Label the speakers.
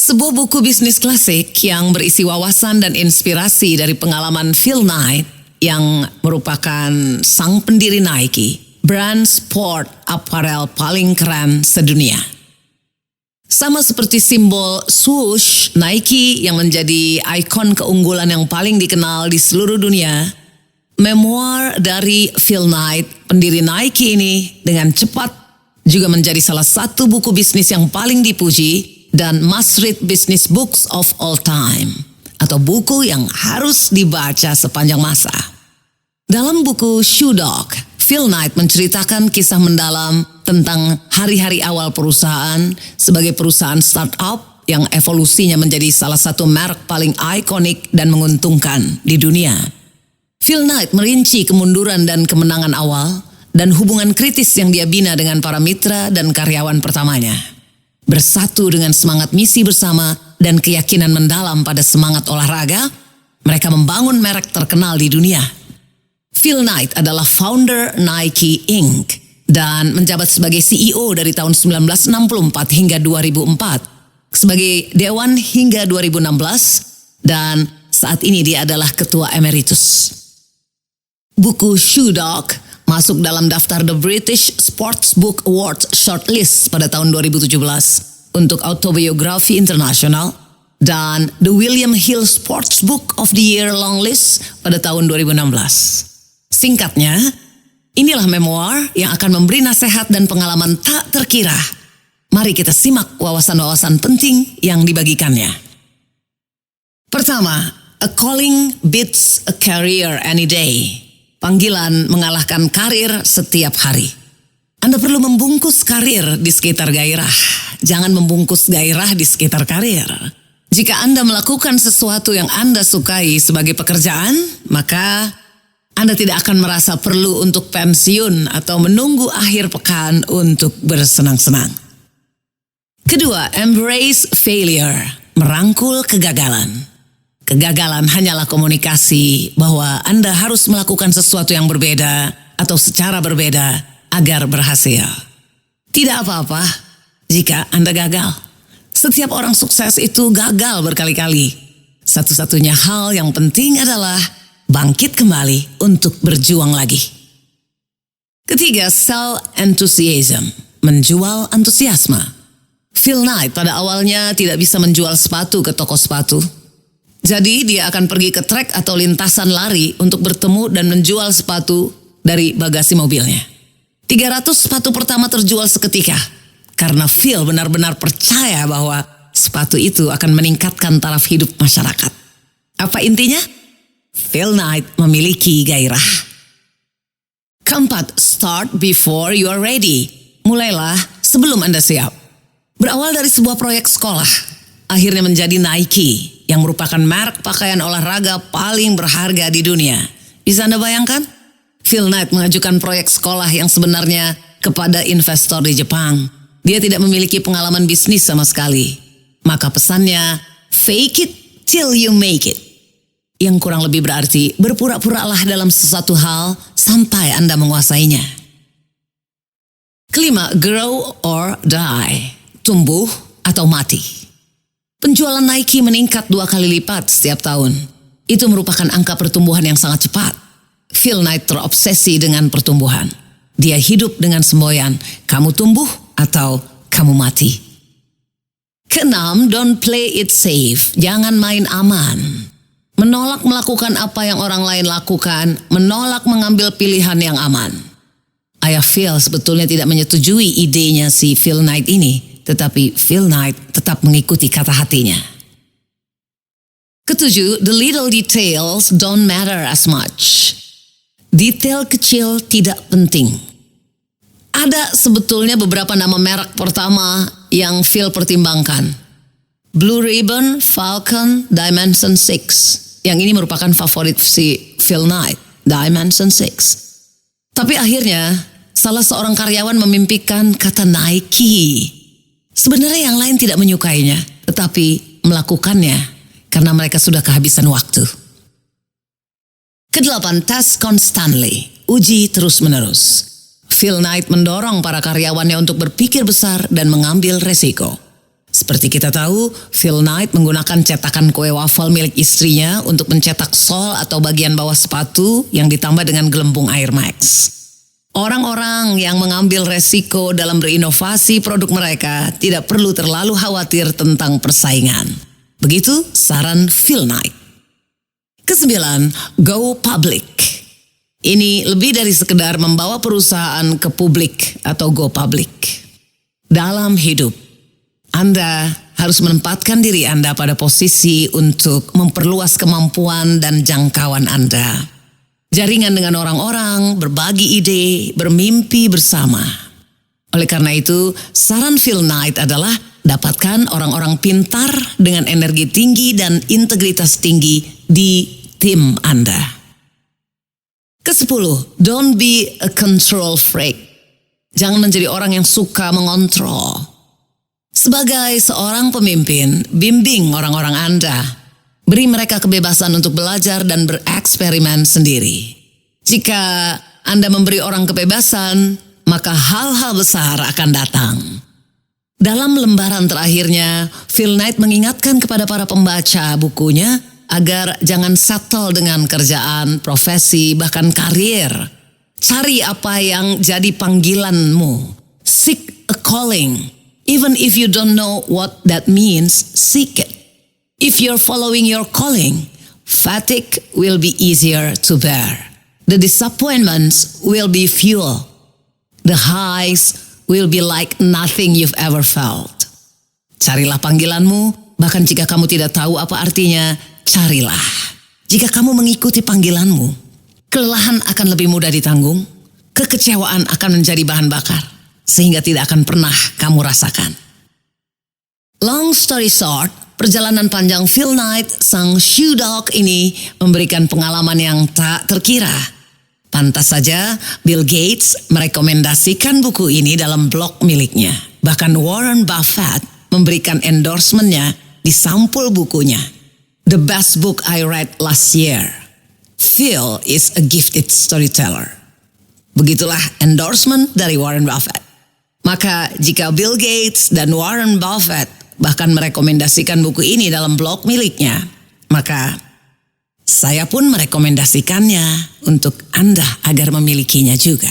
Speaker 1: Sebuah buku bisnis klasik yang berisi wawasan dan inspirasi dari pengalaman Phil Knight yang merupakan sang pendiri Nike, brand sport apparel paling keren sedunia. Sama seperti simbol swoosh Nike yang menjadi ikon keunggulan yang paling dikenal di seluruh dunia, memoir dari Phil Knight, pendiri Nike ini dengan cepat juga menjadi salah satu buku bisnis yang paling dipuji dan must-read business books of all time, atau buku yang harus dibaca sepanjang masa. Dalam buku Shoe Dog, Phil Knight menceritakan kisah mendalam tentang hari-hari awal perusahaan sebagai perusahaan startup yang evolusinya menjadi salah satu merek paling ikonik dan menguntungkan di dunia. Phil Knight merinci kemunduran dan kemenangan awal dan hubungan kritis yang dia bina dengan para mitra dan karyawan pertamanya. Bersatu dengan semangat misi bersama dan keyakinan mendalam pada semangat olahraga, mereka membangun merek terkenal di dunia. Phil Knight adalah founder Nike Inc. dan menjabat sebagai CEO dari tahun 1964 hingga 2004, sebagai Dewan hingga 2016, dan saat ini dia adalah Ketua Emeritus. Buku Shoe Dog masuk dalam daftar The British Sports Book Awards Shortlist pada tahun 2017 untuk autobiografi internasional dan The William Hill Sports Book of the Year Longlist pada tahun 2016. Singkatnya, inilah memoir yang akan memberi nasihat dan pengalaman tak terkira. Mari kita simak wawasan-wawasan penting yang dibagikannya. Pertama, a calling beats a career any day. Panggilan mengalahkan karir setiap hari. Anda perlu membungkus karir di sekitar gairah. Jangan membungkus gairah di sekitar karir. Jika Anda melakukan sesuatu yang Anda sukai sebagai pekerjaan, maka Anda tidak akan merasa perlu untuk pensiun atau menunggu akhir pekan untuk bersenang-senang. Kedua, embrace failure. Merangkul kegagalan. Kegagalan hanyalah komunikasi bahwa Anda harus melakukan sesuatu yang berbeda atau secara berbeda agar berhasil. Tidak apa-apa jika Anda gagal. Setiap orang sukses itu gagal berkali-kali. Satu-satunya hal yang penting adalah bangkit kembali untuk berjuang lagi. Ketiga, sell enthusiasm. Menjual antusiasme. Phil Knight pada awalnya tidak bisa menjual sepatu ke toko sepatu. Jadi dia akan pergi ke trek atau lintasan lari untuk bertemu dan menjual sepatu dari bagasi mobilnya. 300 sepatu pertama terjual seketika. Karena Phil benar-benar percaya bahwa sepatu itu akan meningkatkan taraf hidup masyarakat. Apa intinya? Phil Knight memiliki gairah. Keempat, start before you are ready. Mulailah sebelum Anda siap. Berawal dari sebuah proyek sekolah, akhirnya menjadi Nike yang merupakan merek pakaian olahraga paling berharga di dunia. Bisa Anda bayangkan? Phil Knight mengajukan proyek sekolah yang sebenarnya kepada investor di Jepang. Dia tidak memiliki pengalaman bisnis sama sekali. Maka pesannya, fake it till you make it. Yang kurang lebih berarti, berpura-puralah dalam sesuatu hal sampai Anda menguasainya. Kelima, grow or die. Tumbuh atau mati. Penjualan Nike meningkat 2 kali lipat setiap tahun. Itu merupakan angka pertumbuhan yang sangat cepat. Phil Knight terobsesi dengan pertumbuhan. Dia hidup dengan semboyan, kamu tumbuh atau kamu mati. Keenam, don't play it safe. Jangan main aman. Menolak melakukan apa yang orang lain lakukan, menolak mengambil pilihan yang aman. Ayah Phil sebetulnya tidak menyetujui idenya si Phil Knight ini. Tetapi Phil Knight tetap mengikuti kata hatinya. Ketujuh, the little details don't matter as much. Detail kecil tidak penting. Ada sebetulnya beberapa nama merek pertama yang Phil pertimbangkan. Blue Ribbon, Falcon, Dimension 6. Yang ini merupakan favorit si Phil Knight, Dimension 6. Tapi akhirnya salah seorang karyawan memimpikan kata Nike. Sebenarnya yang lain tidak menyukainya, tetapi melakukannya karena mereka sudah kehabisan waktu. Kedelapan, test constantly. Uji terus-menerus. Phil Knight mendorong para karyawannya untuk berpikir besar dan mengambil resiko. Seperti kita tahu, Phil Knight menggunakan cetakan kue wafel milik istrinya untuk mencetak sol atau bagian bawah sepatu yang ditambah dengan gelembung Air Max. Orang-orang yang mengambil resiko dalam berinovasi produk mereka tidak perlu terlalu khawatir tentang persaingan. Begitu saran Phil Knight. Kesembilan, go public. Ini lebih dari sekedar membawa perusahaan ke publik atau go public. Dalam hidup, Anda harus menempatkan diri Anda pada posisi untuk memperluas kemampuan dan jangkauan Anda. Jaringan dengan orang-orang, berbagi ide, bermimpi bersama. Oleh karena itu, saran Phil Knight adalah dapatkan orang-orang pintar dengan energi tinggi dan integritas tinggi di tim Anda. Ke-10, don't be a control freak. Jangan menjadi orang yang suka mengontrol. Sebagai seorang pemimpin, bimbing orang-orang Anda. Beri mereka kebebasan untuk belajar dan bereksperimen sendiri. Jika Anda memberi orang kebebasan, maka hal-hal besar akan datang. Dalam lembaran terakhirnya, Phil Knight mengingatkan kepada para pembaca bukunya agar jangan settle dengan kerjaan, profesi, bahkan karir. Cari apa yang jadi panggilanmu. Seek a calling. Even if you don't know what that means, seek it. If you're following your calling, fatigue will be easier to bear. The disappointments will be few. The highs will be like nothing you've ever felt. Carilah panggilanmu, bahkan jika kamu tidak tahu apa artinya, carilah. Jika kamu mengikuti panggilanmu, kelelahan akan lebih mudah ditanggung, kekecewaan akan menjadi bahan bakar, sehingga tidak akan pernah kamu rasakan. Long story short, perjalanan panjang Phil Knight, sang shoe dog ini memberikan pengalaman yang tak terkira. Pantas saja Bill Gates merekomendasikan buku ini dalam blog miliknya. Bahkan Warren Buffett memberikan endorsementnya di sampul bukunya. The best book I read last year. Phil is a gifted storyteller. Begitulah endorsement dari Warren Buffett. Maka jika Bill Gates dan Warren Buffett bahkan merekomendasikan buku ini dalam blog miliknya, maka saya pun merekomendasikannya untuk Anda agar memilikinya juga.